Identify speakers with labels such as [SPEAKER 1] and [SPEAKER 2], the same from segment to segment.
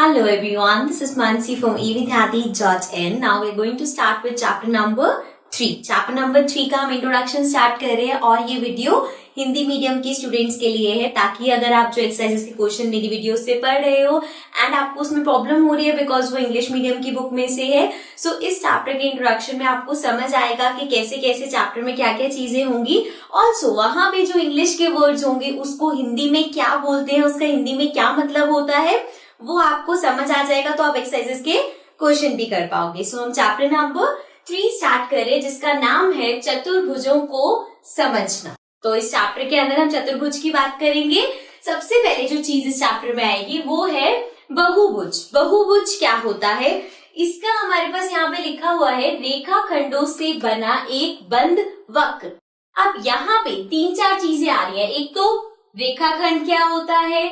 [SPEAKER 1] Hello everyone, this is Mansi from evidyati.in. Now we're going to start with chapter number 3. Chapter number 3 का हम introduction start कर रहे हैं और ये वीडियो हिंदी मीडियम के स्टूडेंट्स के लिए है, ताकि अगर आप जो एक्सरसाइजेस के क्वेश्चन मेरी वीडियो से पढ़ रहे हो एंड आपको उसमें प्रॉब्लम हो रही है बिकॉज वो इंग्लिश मीडियम की बुक में से है, सो इस चैप्टर के इंट्रोडक्शन में आपको समझ आएगा कि कैसे कैसे चैप्टर में क्या क्या चीजें होंगी। ऑल्सो वहां पे जो इंग्लिश के वर्ड्स होंगे उसको हिंदी में क्या बोलते हैं, उसका हिंदी में क्या मतलब होता है, वो आपको समझ आ जाएगा, तो आप एक्सरसाइजेस के क्वेश्चन भी कर पाओगे। सो हम चैप्टर नंबर 3 स्टार्ट करें जिसका नाम है चतुर्भुजों को समझना। तो इस चैप्टर के अंदर हम चतुर्भुज की बात करेंगे। सबसे पहले जो चीज इस चैप्टर में आएगी वो है बहुभुज। बहुभुज क्या होता है, इसका हमारे पास यहाँ पे लिखा हुआ है रेखाखंडों से बना एक बंद वक्र। अब यहाँ पे 3-4 चीजें आ रही है। एक तो रेखाखंड क्या होता है,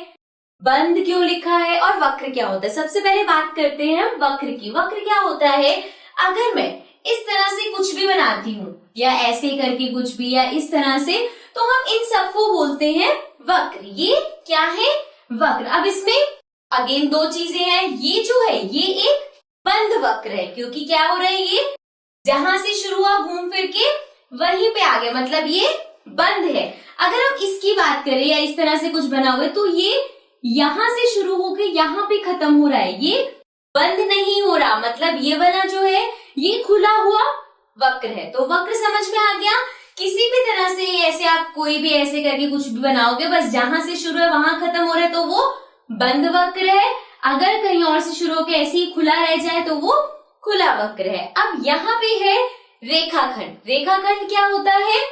[SPEAKER 1] बंद क्यों लिखा है और वक्र क्या होता है। सबसे पहले बात करते हैं हम वक्र की। वक्र क्या होता है, अगर मैं इस तरह से कुछ भी बनाती हूँ या ऐसे करके कुछ भी या इस तरह से, तो हम इन सबको बोलते हैं वक्र। ये क्या है, वक्र। अब इसमें अगेन 2 चीजें हैं। ये जो है ये एक बंद वक्र है, क्योंकि क्या हो रहा है, ये जहां से शुरू हुआ घूम फिर के वहीं पे आ गया, मतलब ये बंद है। अगर हम इसकी बात करें या इस तरह से कुछ बना हुआ है, तो ये यहां से शुरू होकर यहाँ पे खत्म हो रहा है, ये बंद नहीं हो रहा, मतलब ये वाला जो है ये खुला हुआ वक्र है। तो वक्र समझ में आ गया। किसी भी तरह से ऐसे आप कोई भी ऐसे करके कुछ भी बनाओगे, बस जहां से शुरू है वहां खत्म हो रहा है, तो वो बंद वक्र है। अगर कहीं और से शुरू होकर ऐसे ही खुला रह जाए तो वो खुला वक्र है। अब यहाँ पे है रेखाखंड। रेखाखंड क्या होता है,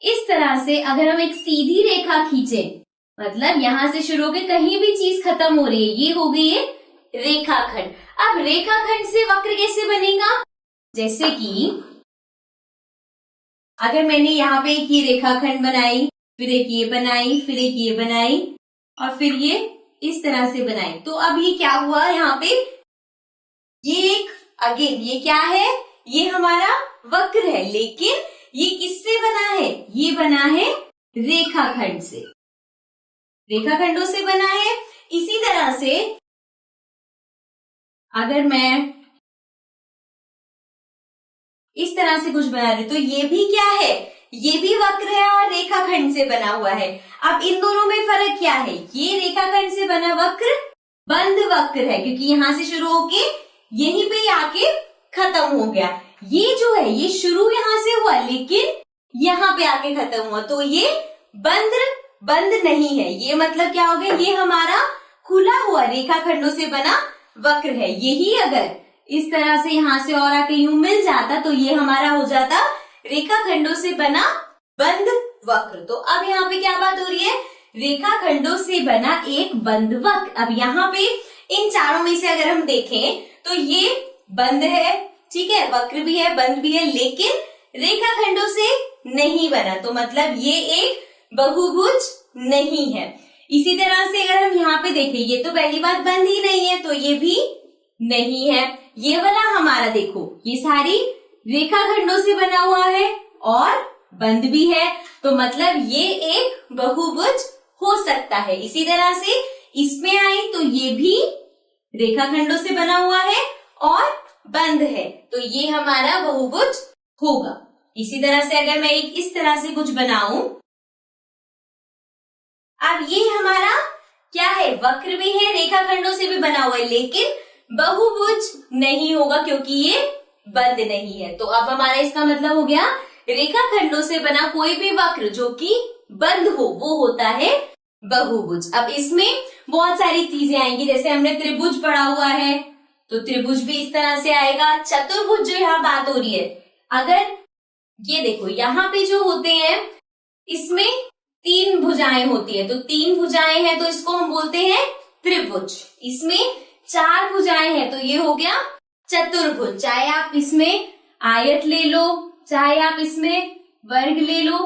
[SPEAKER 1] इस तरह से अगर हम एक सीधी रेखा खींचे, मतलब यहां से शुरू होकर कहीं भी चीज खत्म हो रही है, ये हो गई है रेखाखंड। अब रेखाखंड से वक्र कैसे बनेगा, जैसे कि अगर मैंने यहाँ पे एक ये रेखाखंड बनाई, फिर एक ये बनाई, फिर एक ये बनाई और फिर ये इस तरह से बनाई, तो अब ये क्या हुआ, यहाँ पे ये एक अगेन ये क्या है, ये हमारा वक्र है, लेकिन ये किससे बना है, ये बना है रेखाखंड से, रेखाखंडों से बना है। इसी तरह से अगर मैं इस तरह से कुछ बना रही, तो ये भी क्या है, ये भी वक्र है और रेखाखंड से बना हुआ है। अब इन दोनों में फर्क क्या है, ये रेखाखंड से बना वक्र बंद वक्र है, क्योंकि यहां से शुरू होके यहीं पे आके खत्म हो गया। ये जो है ये शुरू यहां से हुआ लेकिन यहाँ पे आके खत्म हुआ, तो ये बंद नहीं है। ये मतलब क्या हो गया, ये हमारा खुला हुआ रेखाखंडों से बना वक्र है। यही अगर इस तरह से यहाँ से और आके यूं मिल जाता तो ये हमारा हो जाता रेखाखंडों से बना बंद वक्र। तो अब यहाँ पे क्या बात हो रही है, रेखाखंडों से बना एक बंद वक्र। अब यहाँ पे इन चारों में से अगर हम देखें तो ये बंद है, ठीक है, वक्र भी है, बंद भी है, लेकिन रेखाखंडों से नहीं बना, तो मतलब ये एक बहुभुज नहीं है। इसी तरह से अगर हम यहाँ पे देखें, ये तो पहली बात बंद ही नहीं है, तो ये भी नहीं है। ये वाला हमारा देखो, ये सारी रेखाखंडों से बना हुआ है और बंद भी है, तो मतलब ये एक बहुभुज हो सकता है। इसी तरह से इसमें आई तो ये भी रेखाखंडों से बना हुआ है और बंद है, तो ये हमारा बहुभुज होगा। इसी तरह से अगर मैं एक इस तरह से कुछ बनाऊं, अब ये हमारा क्या है, वक्र भी है, रेखाखंडों से भी बना हुआ है, लेकिन बहुभुज नहीं होगा क्योंकि ये बंद नहीं है। तो अब हमारा इसका मतलब हो गया रेखाखंडों से बना कोई भी वक्र जो कि बंद हो वो होता है बहुभुज। अब इसमें बहुत सारी चीजें आएंगी, जैसे हमने त्रिभुज पढ़ा हुआ है तो त्रिभुज भी इस तरह से आएगा। चतुर्भुज जो यहाँ बात हो रही है, अगर ये देखो यहाँ पे जो होते हैं इसमें 3 भुजाएं होती है, तो 3 भुजाएं हैं तो इसको हम बोलते हैं त्रिभुज। इसमें 4 भुजाएं हैं तो ये हो गया चतुर्भुज। चाहे आप इसमें आयत ले लो, चाहे आप इसमें वर्ग ले लो,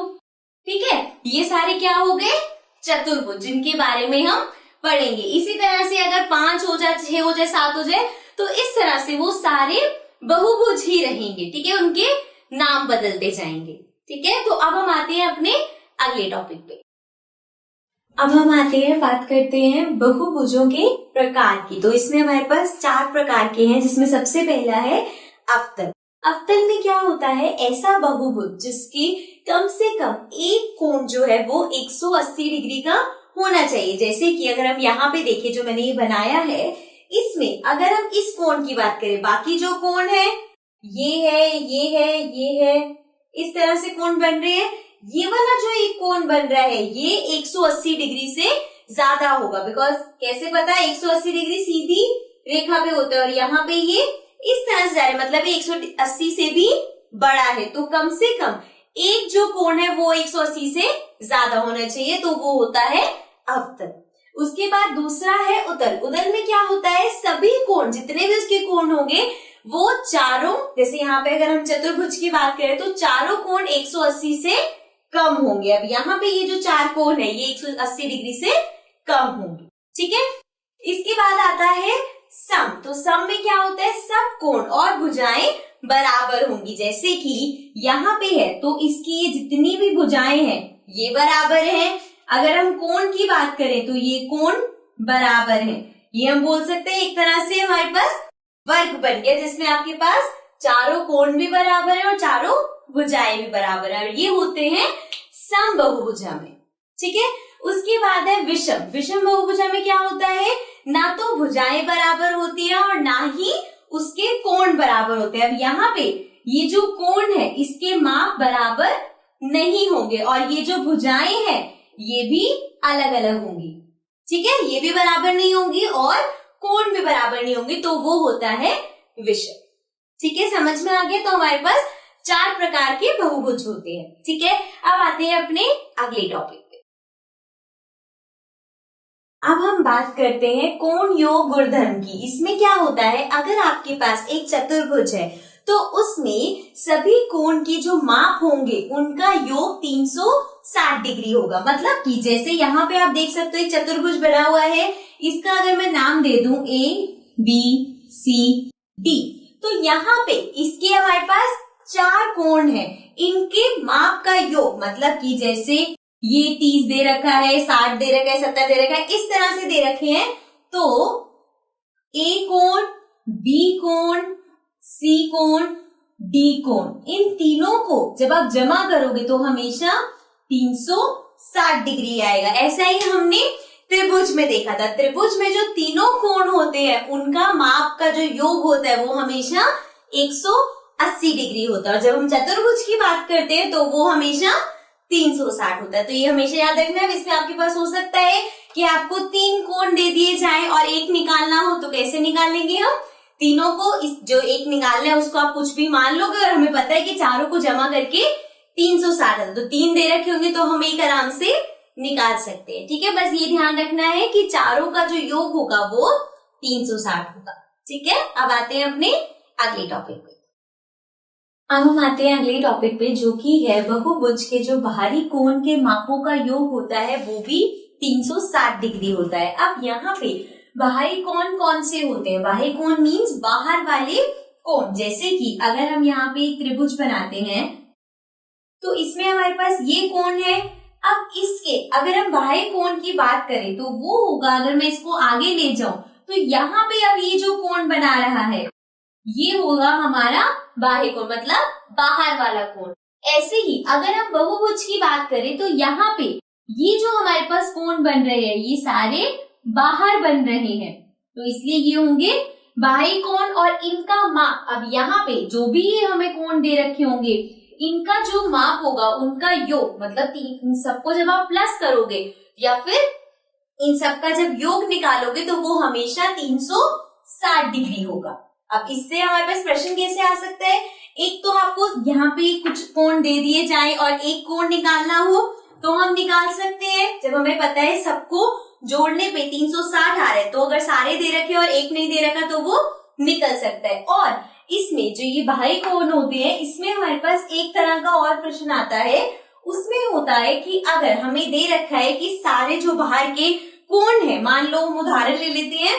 [SPEAKER 1] ठीक है, ये सारे क्या हो गए चतुर्भुज, जिनके बारे में हम पढ़ेंगे। इसी तरह से अगर 5 हो जाए, 6 हो जाए, 7 हो जाए, तो इस तरह से वो सारे बहुभुज ही रहेंगे, ठीक है, उनके नाम बदलते जाएंगे, ठीक है। तो अब हम आते हैं अपने अगले टॉपिक पे। अब हम आते हैं, बात करते हैं बहुभुजों के प्रकार की। तो इसमें हमारे पास 4 प्रकार के हैं, जिसमें सबसे पहला है अवतल। अवतल में क्या होता है, ऐसा बहुभुज जिसकी कम से कम एक कोण जो है वो 180 डिग्री का होना चाहिए। जैसे कि अगर हम यहाँ पे देखें, जो मैंने ये बनाया है, इसमें अगर हम इस कोण की बात करें, बाकी जो कोण है ये है, ये है, ये है, इस तरह से कोण बन रहे हैं। ये वाला जो एक कोण बन रहा है ये 180 डिग्री से ज्यादा होगा। बिकॉज कैसे पता है, 180 डिग्री सीधी रेखा पे होता है और यहाँ पे ये इस तरह से जा रहा है, मतलब 180 से भी बड़ा है। तो कम से कम एक जो कोण है वो 180 से ज्यादा होना चाहिए, तो वो होता है अवतल। उसके बाद दूसरा है उदल। उदल में क्या होता है, सभी कोण, जितने भी उसके कोण होंगे वो चारों, जैसे यहाँ पे अगर हम चतुर्भुज की बात करें तो चारों कोण 180 से कम होंगे। अब यहाँ पे ये जो 4 कोण है ये 180 डिग्री से कम होंगे, ठीक है। इसके बाद आता है सम। तो सम में क्या होता है, सब कोण और भुजाएं बराबर होंगी। जैसे कि यहाँ पे है तो इसकी ये जितनी भी भुजाएं हैं ये बराबर हैं। अगर हम कोण की बात करें तो ये कोण बराबर हैं। ये हम बोल सकते हैं एक तरह से हमारे पास वर्ग बन गया, जिसमें आपके पास चारों कोण भी बराबर है और चारों भुजाएं भी बराबर है। ये होते हैं सम बहुभुजा में, ठीक है। उसके बाद है विषम। विषम बहुभुजा में क्या होता है, ना तो भुजाएं बराबर होती है और ना ही उसके कोण बराबर होते हैं। अब यहाँ पे ये जो कोण है इसके माप बराबर नहीं होंगे और ये जो भुजाएं हैं ये भी अलग अलग होंगी, ठीक है। ये भी बराबर नहीं होंगी और कोण भी बराबर नहीं होंगे, तो वो होता है विषम, ठीक है। समझ में आ गया। तो हमारे पास 4 प्रकार के बहुभुज होते हैं, ठीक है। अब आते हैं अपने अगले टॉपिक पे। अब हम बात करते हैं कोण योग गुणधर्म की। इसमें क्या होता है, अगर आपके पास एक चतुर्भुज है तो उसमें सभी कोण की जो माप होंगे उनका योग 360 डिग्री होगा। मतलब कि जैसे यहाँ पे आप देख सकते हो एक चतुर्भुज बना हुआ है, इसका अगर मैं नाम दे दूं ABCD, तो यहाँ पे इसके हमारे पास 4 कोण है, इनके माप का योग, मतलब कि जैसे ये 30 दे रखा है, 60 दे रखा है, 70 दे रखा है, इस तरह से दे रखे हैं। तो A कोण, B कोण, C कोण, D कोण, इन तीनों को जब आप जमा करोगे तो हमेशा 360 डिग्री आएगा। ऐसा ही हमने त्रिभुज में देखा था। त्रिभुज में जो तीनों कोण होते हैं उनका माप का जो योग होता है वो हमेशा 180 डिग्री होता है और जब हम चतुर्भुज की बात करते हैं तो वो हमेशा 360 होता है। तो ये हमेशा याद रखना है। इसमें आपके पास हो सकता है कि आपको 3 कोण दे दिए जाएं और एक निकालना हो, तो कैसे निकालेंगे हम तीनों को, इस जो एक निकालना है उसको आप कुछ भी मान लोगे और हमें पता है कि चारों को जमा करके 360 है, तो 3 दे रखे होंगे तो हम एक आराम से निकाल सकते हैं, ठीक है। बस ये ध्यान रखना है कि चारों का जो योग होगा वो 360 होगा, ठीक है। अब आते हैं अपने अगले टॉपिक पे। अब हम आते हैं अगले टॉपिक पे, जो कि है बहुभुज के जो बाहरी कोण के मापों का योग होता है वो भी 360 डिग्री होता है। अब यहाँ पे बाहरी कोण कौन से होते हैं, बाहरी कोण मीन्स बाहर वाले कोण। जैसे कि अगर हम यहाँ पे एक त्रिभुज बनाते हैं तो इसमें हमारे पास ये कोण है। अब इसके अगर हम बाह्य कोण की बात करें तो वो होगा, अगर मैं इसको आगे ले जाऊं तो यहाँ पे अब ये जो कोण बना रहा है ये होगा हमारा बाह्य कोण, मतलब बाहर वाला कोण। ऐसे ही अगर हम बहुभुज की बात करें तो यहाँ पे ये जो हमारे पास कोण बन रहे हैं ये सारे बाहर बन रहे हैं, तो इसलिए ये होंगे बाह्य कोण। और इनका माप, अब यहाँ पे जो भी ये हमें कोण दे रखे होंगे इनका जो माप होगा उनका योग, मतलब इन सबको जब आप प्लस करोगे या फिर इन सबका जब योग निकालोगे तो वो हमेशा 360 डिग्री होगा। अब इससे हमारे पास प्रश्न कैसे आ सकता है, एक तो आपको यहाँ पे कुछ कोण दे दिए जाए और एक कोण निकालना हो तो हम निकाल सकते हैं। जब हमें पता है सबको जोड़ने पे 360 आ रहा है तो अगर सारे दे रखे और एक नहीं दे रखा तो वो निकल सकता है। और इसमें जो ये बाह्य कोण होते हैं इसमें हमारे पास एक तरह का और प्रश्न आता है, उसमें होता है कि अगर हमें दे रखा है कि सारे जो बाहर के कोण है, मान लो हम उदाहरण ले लेते हैं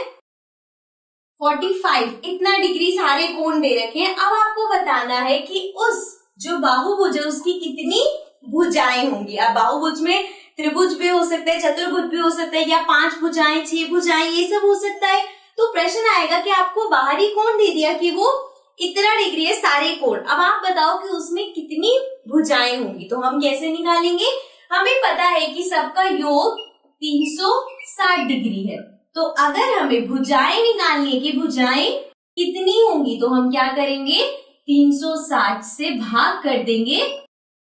[SPEAKER 1] 45, इतना डिग्री सारे कोण दे रखे हैं। अब आपको बताना है कि उस जो बाहुभुज है उसकी कितनी भुजाएं होंगी। अब बाहुभुज में त्रिभुज भी हो सकता है, चतुर्भुज भी हो सकता है, या 5 भुजाएं, 6 भुजाएं, ये सब हो सकता है। तो प्रश्न आएगा कि आपको बाहरी कोण दे दिया कि वो इतना डिग्री है सारे कोण, अब आप बताओ कि उसमें कितनी भुजाएं होंगी। तो हम कैसे निकालेंगे, हमें पता है कि सबका योग 360 डिग्री है। तो अगर हमें भुजाएं निकालनी है कि भुजाएं कितनी होंगी, तो हम क्या करेंगे, 360 से भाग कर देंगे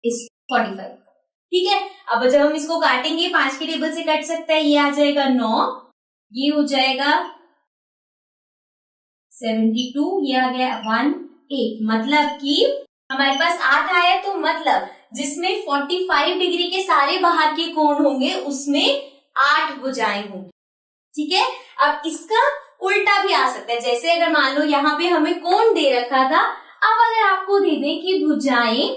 [SPEAKER 1] इस 45। ठीक है, अब जब हम इसको काटेंगे 5 के टेबल से कट सकता है, ये आ जाएगा 9, ये हो जाएगा 72, ये आ गया 18, मतलब कि हमारे पास 8 आया। तो मतलब जिसमें 45 डिग्री के सारे बाहर के कोण होंगे उसमें 8 भुजाएं होंगी। ठीक है, अब इसका उल्टा भी आ सकता है, जैसे अगर मान लो यहाँ पे हमें कोण दे रखा था, अब अगर आपको दे दें कि भुजाएं,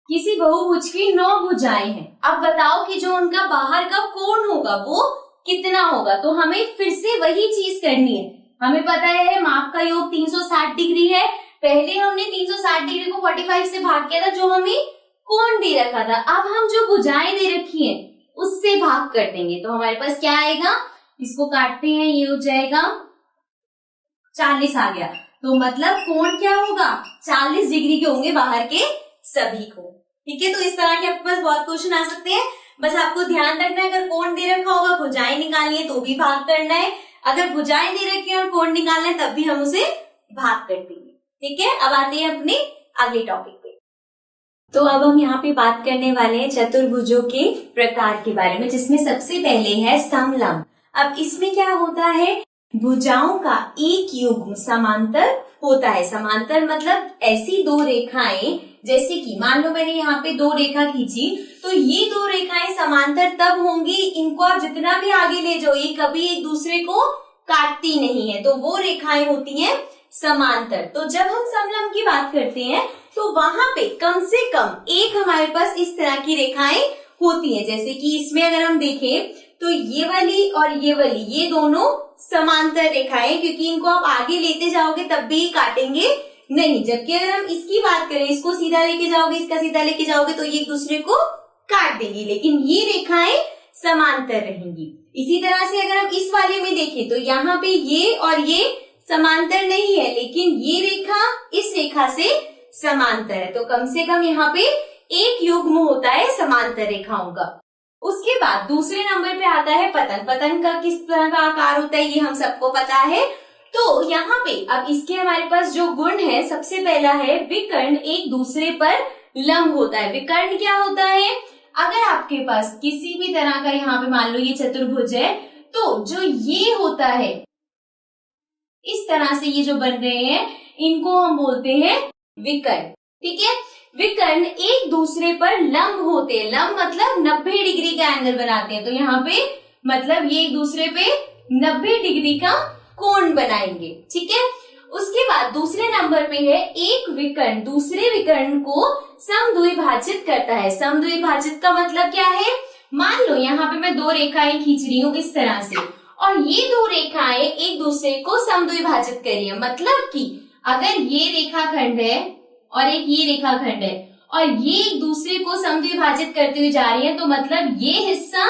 [SPEAKER 1] किसी बहुभुज की 9 भुजाएं हैं, अब बताओ कि जो उनका बाहर का कोण होगा वो कितना होगा। तो हमें फिर से वही चीज करनी है, हमें पता है माप का योग 360 डिग्री है, पहले हमने 360 डिग्री को 45 से भाग किया था जो हमें कोण दे रखा था, अब हम जो भुजाएं दे रखी हैं उससे भाग कर देंगे। तो हमारे पास क्या आएगा, इसको काटते हैं, ये हो जाएगा 40 आ गया। तो मतलब कोण क्या होगा, 40 डिग्री के होंगे बाहर के सभी कोण। ठीक है, तो इस तरह के आपके पास बहुत क्वेश्चन आ सकते हैं, बस आपको ध्यान रखना है अगर कोण दे रखा होगा भुजाएं निकालनी है तो भी भाग करना है, अगर भुजाएं दे रखी है और कोण निकालना है तब भी हम उसे भाग कर देंगे। ठीक है, अब आते हैं अपने अगले टॉपिक पे। तो अब हम यहाँ पे बात करने वाले हैं चतुर्भुजों के प्रकार के बारे में, जिसमें सबसे पहले है समलंब। अब इसमें क्या होता है, भुजाओं का एक युग्म समांतर होता है। समांतर मतलब ऐसी दो रेखाएं, जैसे कि मान लो मैंने यहाँ पे 2 रेखा खींची, तो ये 2 रेखाएं समांतर तब होंगी, इनको आप जितना भी आगे ले जाओ ये कभी एक दूसरे को काटती नहीं है, तो वो रेखाएं होती हैं समांतर। तो जब हम समलंब की बात करते हैं तो वहां पे कम से कम एक हमारे पास इस तरह की रेखाएं होती हैं, जैसे कि इसमें अगर हम देखें तो ये वाली और ये वाली, ये दोनों समांतर रेखाएं, क्योंकि इनको आप आगे लेते जाओगे तब भी काटेंगे नहीं, जबकि अगर हम इसकी बात करें, इसको सीधा लेके जाओगे, इसका सीधा लेके जाओगे तो ये एक दूसरे को काट देंगी, लेकिन ये रेखाएं समांतर रहेंगी। इसी तरह से अगर हम इस वाले में देखें तो यहाँ पे ये और ये समांतर नहीं है, लेकिन ये रेखा इस रेखा से समांतर है, तो कम से कम यहाँ पे एक युग्म होता है समांतर रेखाओं का। उसके बाद दूसरे नंबर पे आता है पतन। पतन का किस तरह का आकार होता है ये हम सबको पता है। तो यहाँ पे अब इसके हमारे पास जो गुण है, सबसे पहला है विकर्ण एक दूसरे पर लंब होता है। विकर्ण क्या होता है, अगर आपके पास किसी भी तरह का, यहाँ पे मान लो ये चतुर्भुज है, तो जो ये होता है इस तरह से ये जो बन रहे हैं इनको हम बोलते हैं विकर्ण। ठीक है, विकर्ण एक दूसरे पर लंब होते हैं। लंब मतलब 90 डिग्री का एंगल बनाते हैं, तो यहाँ पे मतलब ये एक दूसरे पे 90 डिग्री का कोण बनाएंगे। ठीक है, उसके बाद दूसरे नंबर पे है एक विकर्ण दूसरे विकर्ण को समद्विभाजित करता है। समद्विभाजित का मतलब क्या है, मान लो यहाँ पे मैं 2 रेखाएं खींच रही हूँ इस तरह से, और ये 2 रेखाएं एक दूसरे को समद्विभाजित कर रही है। मतलब कि अगर ये रेखाखंड है और एक ये रेखाखंड है और ये एक दूसरे को समद्विभाजित करते हुए जा रही है, तो मतलब ये हिस्सा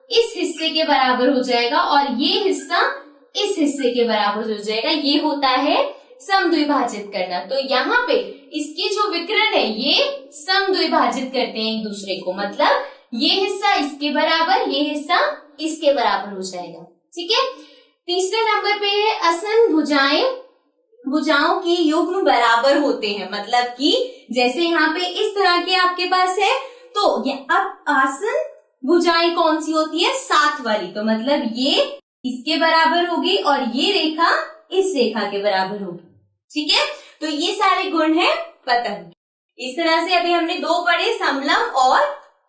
[SPEAKER 1] इस हिस्से के बराबर हो जाएगा और ये हिस्सा इस हिस्से के बराबर हो जाएगा। ये होता है समद्विभाजित करना। तो यहाँ पे इसके जो विकर्ण है ये समद्विभाजित करते हैं एक दूसरे को, मतलब ये हिस्सा इसके बराबर, ये हिस्सा इसके बराबर हो जाएगा। ठीक है, तीसरे नंबर पे है आसन भुजाएं। भुजाओं के युग्म बराबर होते हैं, मतलब कि जैसे यहाँ पे इस तरह के आपके पास है, तो ये अब आसन भुजाएं कौन सी होती है, साथ वाली, तो मतलब ये इसके बराबर होगी और ये रेखा इस रेखा के बराबर होगी। ठीक है, तो ये सारे गुण है पतन। इस तरह से अभी हमने 2 पढ़े, समलंब और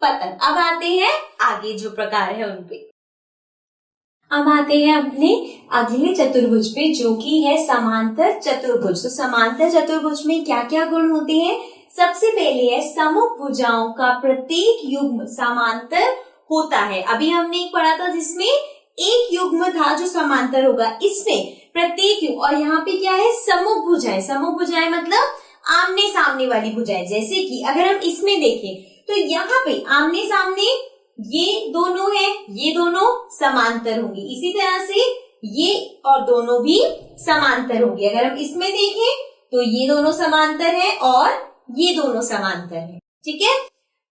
[SPEAKER 1] पतन। अब आते हैं आगे जो प्रकार है उनपे। अब आते हैं अपने अगले चतुर्भुज पे, जो कि है समांतर चतुर्भुज। तो समांतर चतुर्भुज में क्या क्या गुण होते हैं, सबसे पहले है सम्मुख भुजाओं का प्रत्येक युग्म समांतर होता है। अभी हमने एक पढ़ा था जिसमें एक युग्म था जो समांतर होगा, इसमें प्रत्येक युग्म, और यहाँ पे क्या है, सम्मुख भुजाएं। सम्मुख भुजाएं मतलब आमने सामने वाली भुजाएं। जैसे कि अगर हम इसमें देखें तो यहाँ पे आमने सामने ये दोनों है, ये दोनों समांतर होंगे, इसी तरह से ये और दोनों भी समांतर होंगे। अगर हम इसमें देखें तो ये दोनों समांतर है और ये दोनों समांतर है, ठीक है।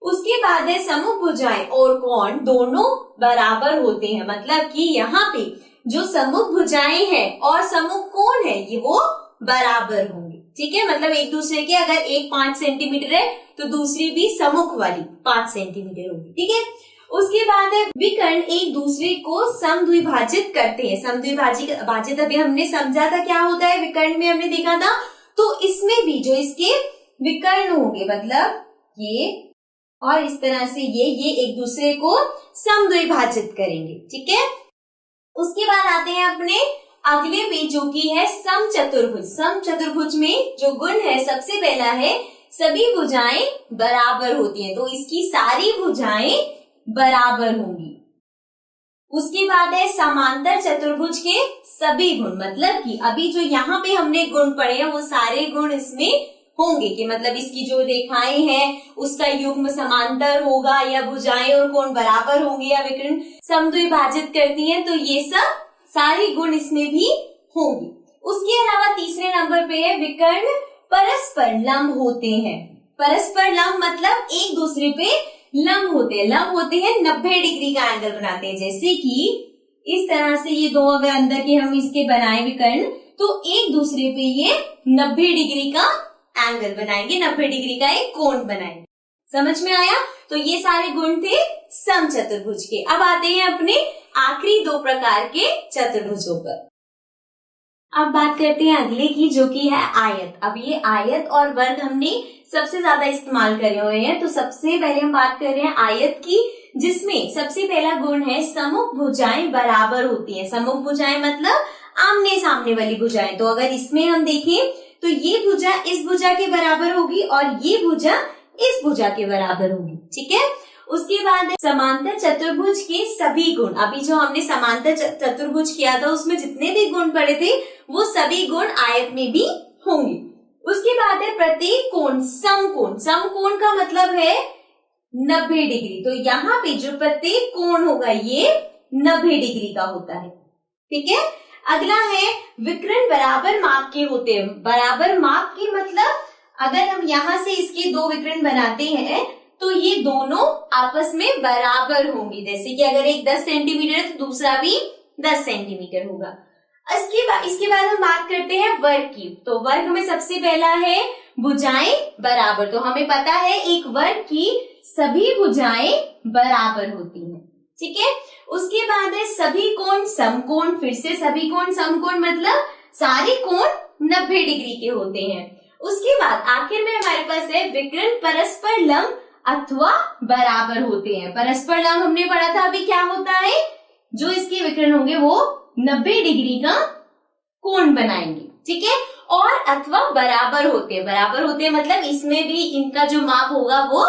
[SPEAKER 1] उसके बाद है सममुख भुजाएं और कोण दोनों बराबर होते हैं, मतलब कि यहाँ पे जो सम्मुख भुजाएं हैं और सम्मुख कोण है ये वो बराबर होंगे, ठीक है। मतलब एक दूसरे के, अगर एक 5 सेंटीमीटर है तो दूसरी भी सम्मुख वाली 5 सेंटीमीटर होगी, ठीक है। उसके बाद है विकर्ण एक दूसरे को समद्विभाजित करते हैं। समद्विभाजित अभी हमने समझा था क्या होता है, विकर्ण में हमने देखा था। तो इसमें भी जो इसके विकर्ण होंगे, मतलब ये और इस तरह से ये एक दूसरे को समद्विभाजित करेंगे, ठीक है। उसके बाद आते हैं अपने अगले में, जो कि है समचतुर्भुज। समचतुर्भुज में जो गुण है, सबसे पहला है सभी भुजाएं बराबर होती हैं, तो इसकी सारी भुजाएं बराबर होंगी। उसके बाद है समांतर चतुर्भुज के सभी गुण, मतलब कि अभी जो यहाँ पे हमने गुण पढ़े हैं वो सारे गुण इसमें होंगे, कि मतलब इसकी जो रेखाएं हैं उसका युग्म समांतर होगा, या भुजाएं और कोण बराबर होंगे, या विकर्ण समद्विभाजित करती हैं, तो ये सब सारे गुण इसमें भी होंगे। उसके अलावा तीसरे नंबर पे है विकर्ण परस्पर लंब होते हैं। परस्पर लंब मतलब एक दूसरे पे लंब होते हैं। लंब होते हैं 90 डिग्री का एंगल बनाते हैं, जैसे कि इस तरह से ये दो अगर अंदर के हम इसके बनाए विकर्ण, तो एक दूसरे पे ये 90 डिग्री का एंगल बनाएंगे, 90 डिग्री का एक कोण बनाएंगे। समझ में आया? तो ये सारे गुण थे समचतुर्भुज के। अब आते हैं अपने आखिरी 2 प्रकार के चतुर्भुजों पर। अब बात करते हैं अगले की, जो कि है आयत। अब ये आयत और वर्ग हमने सबसे ज्यादा इस्तेमाल करे हुए हैं, तो सबसे पहले हम बात कर रहे हैं आयत की, जिसमें सबसे पहला गुण है सम्मुख भुजाएं बराबर होती हैं। सम्मुख भुजाएं मतलब आमने सामने वाली भुजाएं। तो अगर इसमें हम देखें तो ये भुजा इस भुजा के बराबर होगी और ये भुजा इस भुजा के बराबर होगी, ठीक है। उसके बाद समांतर चतुर्भुज के सभी गुण। अभी जो हमने समांतर चतुर्भुज किया था उसमें जितने भी गुण पड़े थे वो सभी गुण आयत में भी होंगे। उसके बाद है प्रत्येक कोण समकोण। समकोण का मतलब है 90 डिग्री। तो यहाँ पे जो प्रत्येक कोण होगा ये 90 डिग्री का होता है, ठीक है। अगला है विकर्ण बराबर माप के होते हैं। बराबर माप के मतलब अगर हम यहाँ से इसके 2 विकर्ण बनाते हैं तो ये दोनों आपस में बराबर होंगे। जैसे कि अगर एक 10 सेंटीमीटर है तो दूसरा भी 10 सेंटीमीटर होगा। इसके बाद हम बात करते हैं वर्ग की। तो वर्ग में सबसे पहला है भुजाएं बराबर। तो हमें पता है एक वर्ग की सभी भुजाएं बराबर होती हैं, ठीक है। उसके बाद है सभी कोण समकोण। फिर से सभी कोण समकोण मतलब सारे कोण 90 डिग्री के होते हैं। उसके बाद आखिर में हमारे पास है विकर्ण परस्पर लंब अथवा बराबर होते हैं। परस्पर लंब हमने पढ़ा था, अभी क्या होता है, जो इसके विकर्ण होंगे वो 90 डिग्री का कोण बनाएंगे, ठीक है। और अथवा बराबर होते हैं। बराबर होते हैं मतलब इसमें भी इनका जो माप होगा वो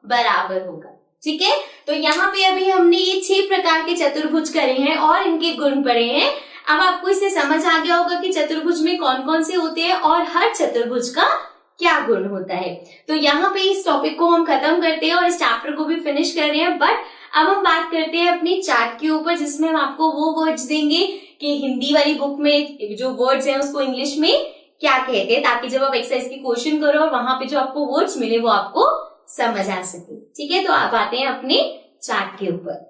[SPEAKER 1] बराबर होगा, ठीक है। तो यहाँ पे अभी हमने ये 6 प्रकार के चतुर्भुज करे हैं और इनके गुण पढ़े हैं। अब आपको इससे समझ आ गया होगा कि चतुर्भुज में कौन कौन से होते हैं और हर चतुर्भुज का क्या गुण होता है। तो यहाँ पे इस टॉपिक को हम खत्म करते हैं और इस चैप्टर को भी फिनिश कर रहे हैं। बट अब हम बात करते हैं अपनी चार्ट के ऊपर, जिसमें हम आपको वो वर्ड्स देंगे कि हिंदी वाली बुक में जो वर्ड्स हैं उसको इंग्लिश में क्या कहते हैं, ताकि जब आप एक्सरसाइज की क्वेश्चन करो और वहां पे जो आपको वर्ड्स मिले वो आपको समझ आ सके, ठीक है। तो आप आते हैं अपने चार्ट के ऊपर।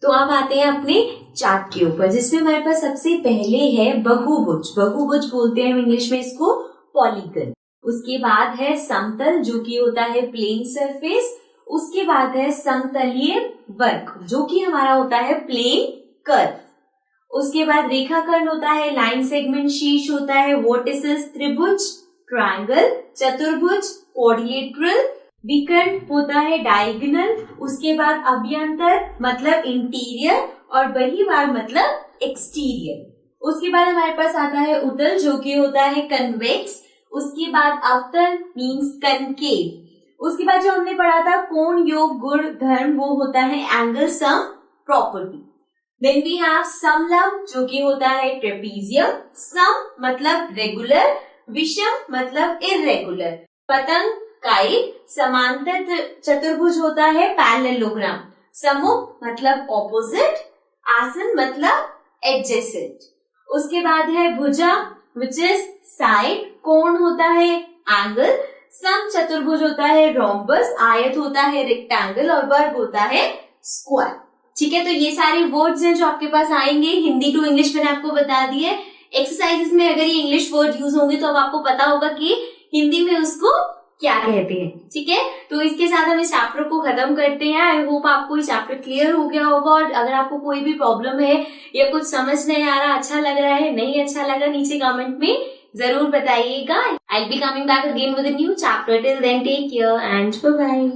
[SPEAKER 1] तो अब आते हैं अपने चार्ट के ऊपर, जिसमें हमारे पास सबसे पहले है बहुभुज। बहुभुज बोलते हैं हम इंग्लिश में इसको पॉलीगन। उसके बाद है समतल, जो कि होता है प्लेन सरफेस। उसके बाद है समतलीय वर्ग, जो कि हमारा होता है प्लेन कर्व। उसके बाद रेखाखंड होता है लाइन सेगमेंट। शीर्ष होता है वर्टिसेस, त्रिभुज, ट्रायंगल, चतुर्भुज, क्वाड्रिलेटरल। विकर्ण होता है डायगोनल। उसके बाद अभ्यंतर मतलब इंटीरियर और बहिर्वार मतलब एक्सटीरियर। उसके बाद हमारे पास आता है उत्तल, जो कि होता है कन्वेक्स। उसके बाद अवतल मीन्स कनकेव। उसके बाद जो हमने पढ़ा था कोण योग गुण धर्म, वो होता है angle sum property. Then we have समलंब, जो कि होता है ट्रेपीजियम। सम मतलब रेगुलर, विषम मतलब इर्रेगुलर। पतंग काइट। समांतर चतुर्भुज होता है पैरेललोग्राम। सम्मुख मतलब ऑपोजिट, आसन मतलब एडजेसेंट। उसके बाद है भुजा विच इज साइड, कोण होता है एंगल, समचतुर्भुज होता है रोम्बस, आयत होता है रेक्टेंगल और वर्ग होता है स्क्वायर। ठीक है, तो ये सारे वर्ड्स हैं जो आपके पास आएंगे। हिंदी टू इंग्लिश मैंने आपको बता दिए। एक्सरसाइजेस में अगर ये इंग्लिश वर्ड यूज होंगे तो अब आपको पता होगा कि हिंदी में उसको क्या कहते हैं। ठीक है, तो इसके साथ हम इस चैप्टर को खत्म करते हैं। आई होप आपको ये चैप्टर क्लियर हो गया होगा, और अगर आपको कोई भी प्रॉब्लम है या कुछ समझ नहीं आ रहा, अच्छा लग रहा है, नहीं अच्छा लगा, नीचे कमेंट में जरूर बताइएगा। I will be coming back again with a new chapter. Till then take care and bye bye.